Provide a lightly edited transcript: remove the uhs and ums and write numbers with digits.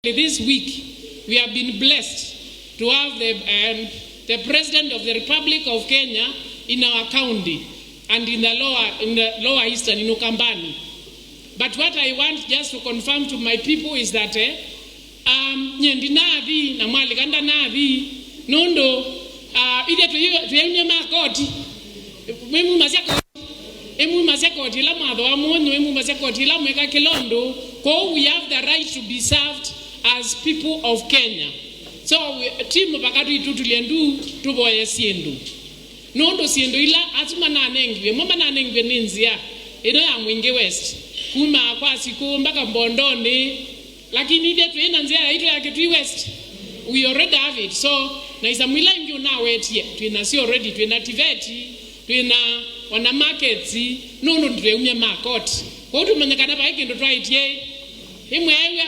This week, we have been blessed to have the President of the Republic of Kenya in our county and in the lower eastern, in Ukambani. But what I want just to confirm to my people is that nyendi navi na mwalikanda navi nondo ide tuyenye makoti emu masekoti la madho amonyo emu masekoti la mweka kilondo ko we have the right to be served as people of Kenya. So team bakatu itutuliendu tuboye siendu nondo siendu ila atuma na nengwe mama na nengwe ninzia ino ya Mwingi West kuma kwa siku mpaka Mbondoni lakini ide tuenda nzia ito ya Kitui West we already have it. So na isamwila ingi unawetie tuina si already tuina tiveti tuina wana markets nondo ndreumye makoti kwa utu manyakana pa hiki ndo tuwaitie himwe aiwe